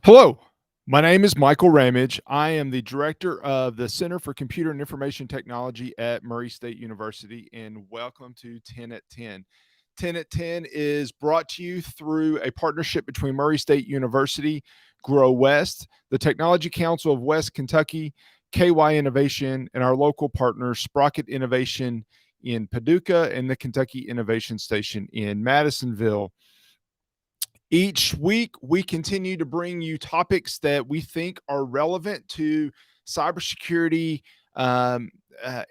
Hello, my name is Michael Ramage. I am the director of the Center for Computer and Information Technology at Murray State University, and welcome to 10 at 10. 10 at 10 is brought to you through a partnership between Murray State University, Grow West, the Technology Council of West Kentucky, KY Innovation, and our local partners, Sprocket Innovation in Paducah and the Kentucky Innovation Station in Madisonville. Each week, we continue to bring you topics that we think are relevant to cybersecurity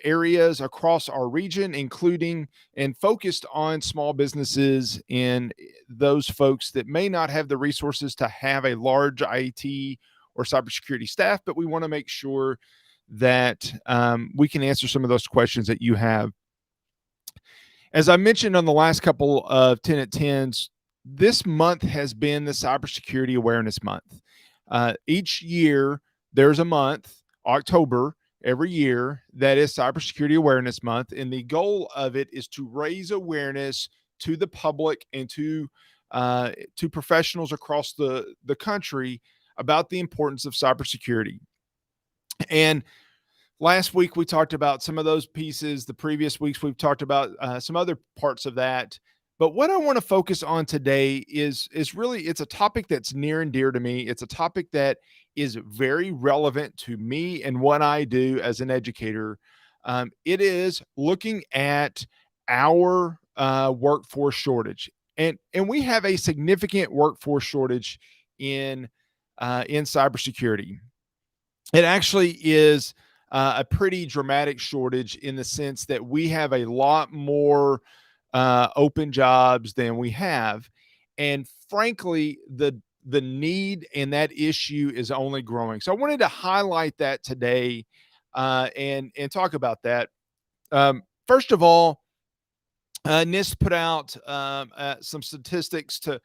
areas across our region, including and focused on small businesses and those folks that may not have the resources to have a large IT or cybersecurity staff, but we want to make sure that we can answer some of those questions that you have. As I mentioned on the last couple of 10 at 10s, this month has been the Cybersecurity Awareness Month. Each year, there's a month, October, every year, that is Cybersecurity Awareness Month. And the goal of it is to raise awareness to the public and to professionals across the country about the importance of cybersecurity. And last week we talked about some of those pieces. The previous weeks we've talked about some other parts of that. But what I want to focus on today is really it's a topic that's near and dear to me. It's a topic that is very relevant to me and what I do as an educator. It is looking at our workforce shortage, and we have a significant workforce shortage in cybersecurity. It actually is a pretty dramatic shortage in the sense that we have a lot more open jobs than we have, and frankly, the need and that issue is only growing. So I wanted to highlight that today and talk about that. First of all, NIST put out some statistics to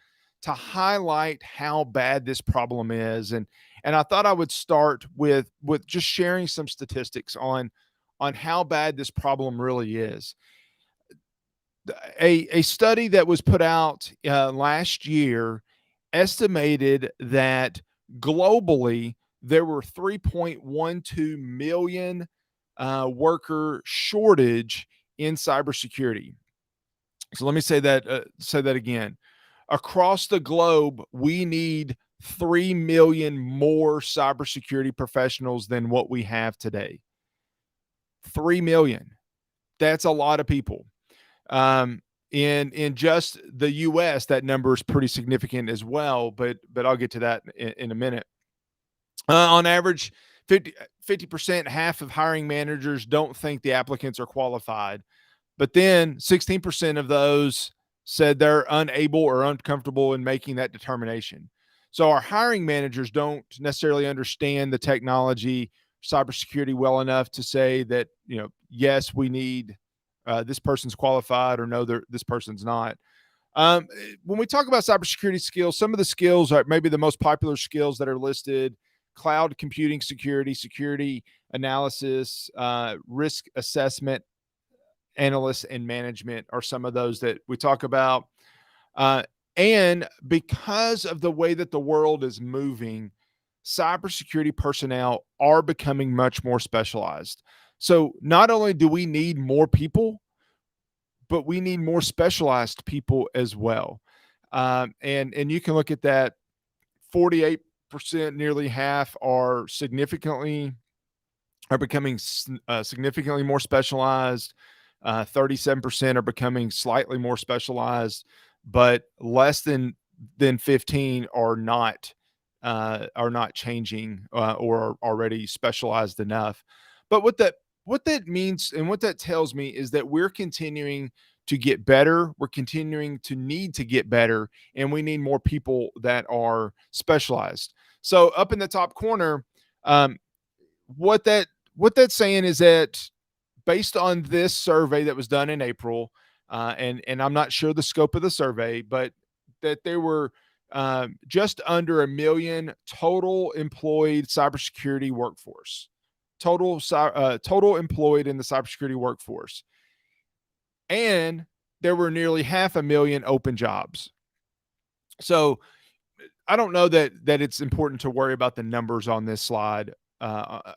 highlight how bad this problem is, and I thought I would start with just sharing some statistics on how bad this problem really is. A study that was put out last year estimated that globally there were 3.12 million worker shortage in cybersecurity. So let me say that again. Across the globe, we need 3 million more cybersecurity professionals than what we have today. 3 million. That's a lot of people. In just the US, that number is pretty significant as well, but I'll get to that in a minute. On average, 50%, half of hiring managers don't think the applicants are qualified. But then 16% of those said they're unable or uncomfortable in making that determination. So our hiring managers don't necessarily understand the technology, cybersecurity well enough to say that, yes, we need this person's qualified, or no, this person's not. When we talk about cybersecurity skills, some of the skills are maybe the most popular skills that are listed: cloud computing security, security analysis, risk assessment, analysts, and management are some of those that we talk about. And because of the way that the world is moving, cybersecurity personnel are becoming much more specialized. So not only do we need more people, but we need more specialized people as well. And you can look at that. 48%, nearly half, are becoming significantly more specialized. 37% are becoming slightly more specialized, but less than 15 are not changing or are already specialized enough. But what that means and what that tells me is that we're continuing to get better. We're continuing to need to get better, and we need more people that are specialized. So up in the top corner, what that's saying is that based on this survey that was done in April, and I'm not sure the scope of the survey, but that there were just under a million total employed cybersecurity workforce, total employed in the cybersecurity workforce, and there were nearly 500,000 open jobs. So I don't know that it's important to worry about the numbers on this slide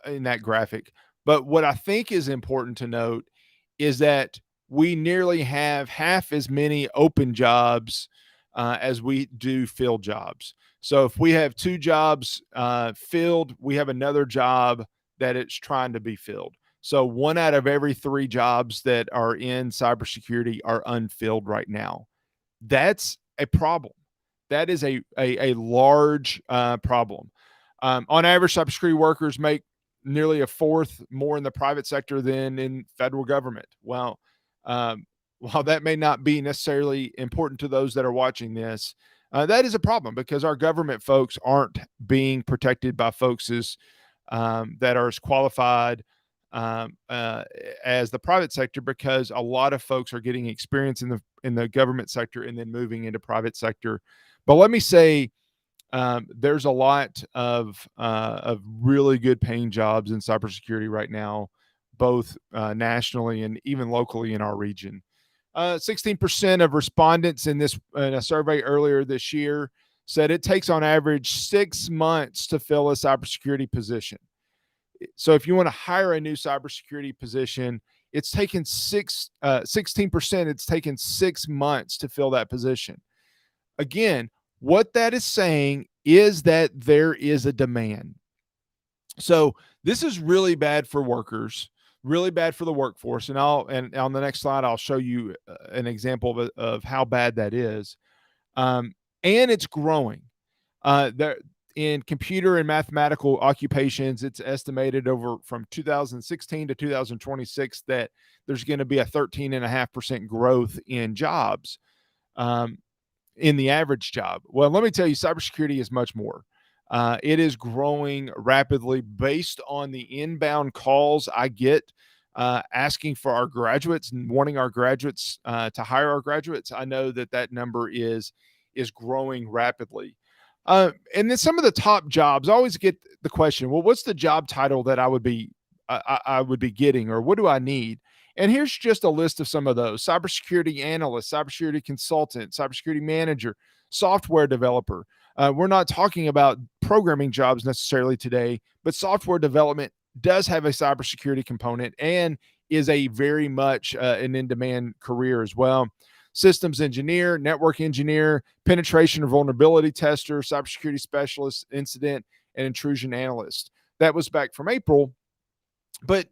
in that graphic, but what I think is important to note is that we nearly have half as many open jobs as we do filled jobs. So if we have two jobs filled, we have another job that it's trying to be filled. So one out of every three jobs that are in cybersecurity are unfilled right now. That's a problem. That is a large problem. On average, cybersecurity workers make nearly a fourth more in the private sector than in federal government. Well, while that may not be necessarily important to those that are watching this, that is a problem because our government folks aren't being protected by folks that are as qualified as the private sector because a lot of folks are getting experience in the government sector and then moving into private sector. But let me say, there's a lot of really good paying jobs in cybersecurity right now, both nationally and even locally in our region. 16% of respondents in a survey earlier this year said it takes on average 6 months to fill a cybersecurity position. So if you want to hire a new cybersecurity position, it's taken 16%. It's taken 6 months to fill that position. Again, what that is saying is that there is a demand. So this is really bad for workers, really bad for the workforce. And on the next slide, I'll show you an example of how bad that is. And it's growing. There in computer and mathematical occupations, it's estimated from 2016 to 2026 that there's going to be a 13.5% growth in jobs. In the average job. Well, let me tell you, cybersecurity is much more. It is growing rapidly based on the inbound calls I get asking for our graduates and wanting our graduates to hire our graduates. I know that number is growing rapidly. And then some of the top jobs, I always get the question, well, what's the job title that I would be getting, or what do I need? And here's just a list of some of those: cybersecurity analyst, cybersecurity consultant, cybersecurity manager, software developer. We're not talking about programming jobs necessarily today, but software development does have a cybersecurity component and is a very much an in-demand career as well. Systems engineer, network engineer, penetration or vulnerability tester, cybersecurity specialist, incident and intrusion analyst. That was back from April, but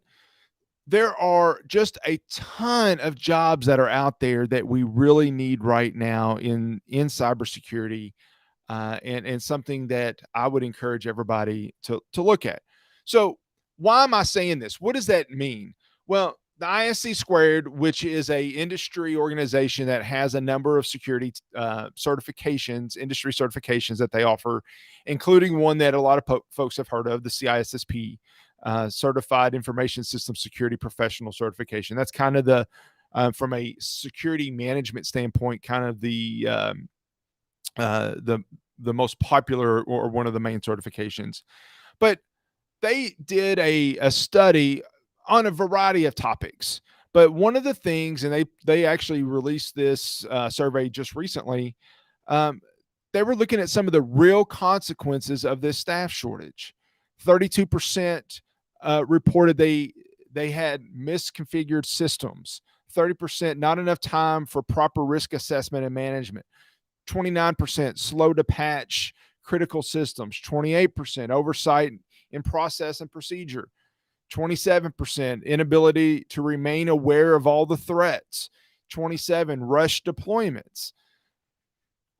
there are just a ton of jobs that are out there that we really need right now in cybersecurity, and something that I would encourage everybody to look at. So why am I saying this? What does that mean? Well, the ISC Squared, which is a industry organization that has a number of security certifications, industry certifications that they offer, including one that a lot of folks have heard of, the CISSP, Certified Information System Security Professional Certification. That's kind of the, from a security management standpoint, kind of the most popular or one of the main certifications. But they did a study on a variety of topics. But one of the things, and they actually released this survey just recently, they were looking at some of the real consequences of this staff shortage. 32% reported they had misconfigured systems. 30% not enough time for proper risk assessment and management. 29% slow to patch critical systems. 28% oversight in process and procedure. 27% inability to remain aware of all the threats. 27 rush deployments.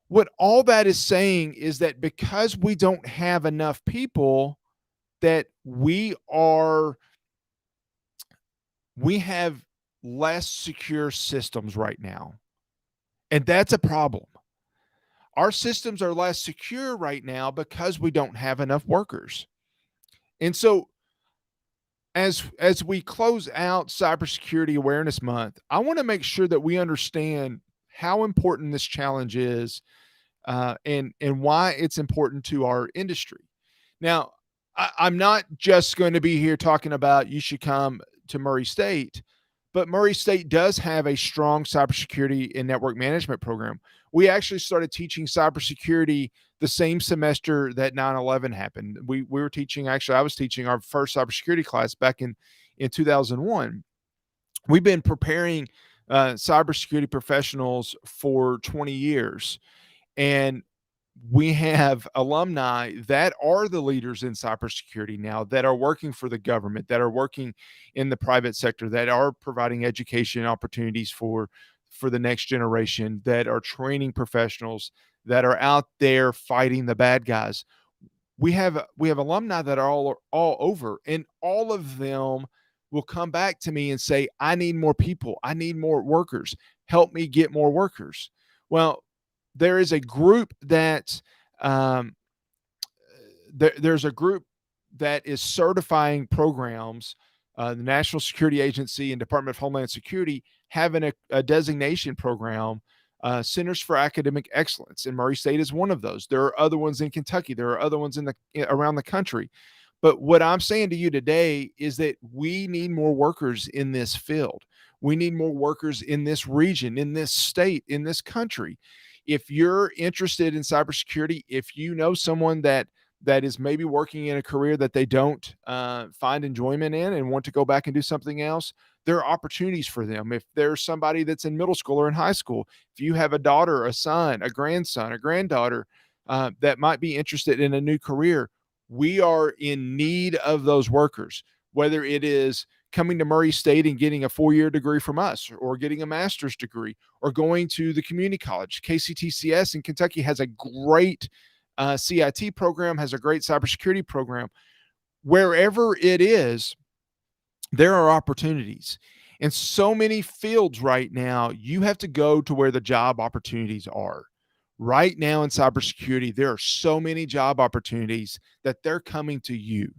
What all that is saying is that because we don't have enough people, that we have less secure systems right now. And that's a problem. Our systems are less secure right now because we don't have enough workers. And so as we close out Cybersecurity Awareness Month, I want to make sure that we understand how important this challenge is, and why it's important to our industry. Now, I'm not just going to be here talking about you should come to Murray State, But Murray State does have a strong cybersecurity and network management program. We actually started teaching cybersecurity the same semester that 9/11 happened. We were teaching, actually I was teaching our first cybersecurity class back in 2001. We've been preparing cybersecurity professionals for 20 years, and we have alumni that are the leaders in cybersecurity now, that are working for the government, that are working in the private sector, that are providing education opportunities for the next generation, that are training professionals, that are out there fighting the bad guys. We have alumni that are all over, and all of them will come back to me and say, I need more people, I need more workers, help me get more workers. Well, there is a group that um, there's a group that is certifying programs. The National Security Agency and Department of Homeland Security having a designation program, Centers for Academic Excellence, and Murray State is one of those. There are other ones in Kentucky. There are other ones around the country. But what I'm saying to you today is that we need more workers in this field. We need more workers in this region, in this state, in this country. If you're interested in cybersecurity, if you know someone that is maybe working in a career that they don't find enjoyment in and want to go back and do something else, there are opportunities for them. If there's somebody that's in middle school or in high school, if you have a daughter, a son, a grandson, a granddaughter that might be interested in a new career, we are in need of those workers, whether it is coming to Murray State and getting a 4-year degree from us, or getting a master's degree, or going to the community college. KCTCS in Kentucky has a great CIT program, has a great cybersecurity program. Wherever it is, there are opportunities. In so many fields right now, you have to go to where the job opportunities are. Right now in cybersecurity, there are so many job opportunities that they're coming to you.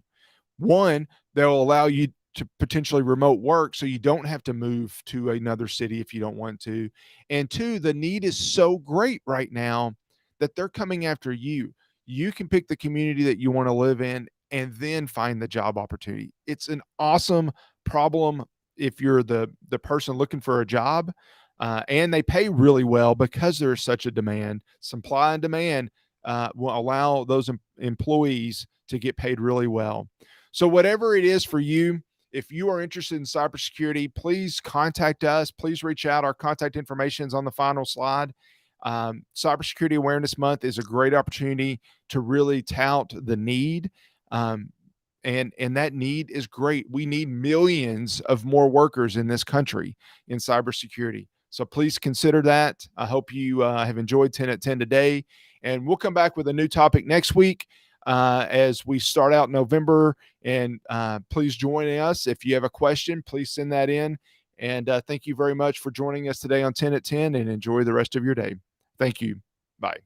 One, they'll allow you to potentially remote work so you don't have to move to another city if you don't want to. And two, the need is so great right now that they're coming after you. You can pick the community that you want to live in and then find the job opportunity. It's an awesome problem if you're the person looking for a job, and they pay really well because there's such a demand. Supply and demand will allow those employees to get paid really well. So whatever it is for you, if you are interested in cybersecurity, please contact us. Please reach out. Our contact information is on the final slide. Cybersecurity Awareness Month is a great opportunity to really tout the need. And that need is great. We need millions of more workers in this country in cybersecurity. So please consider that. I hope you have enjoyed 10 at 10 today. And we'll come back with a new topic next week as we start out November. And please join us. If you have a question, please send that in. And thank you very much for joining us today on 10 at 10, and enjoy the rest of your day. Thank you. Bye.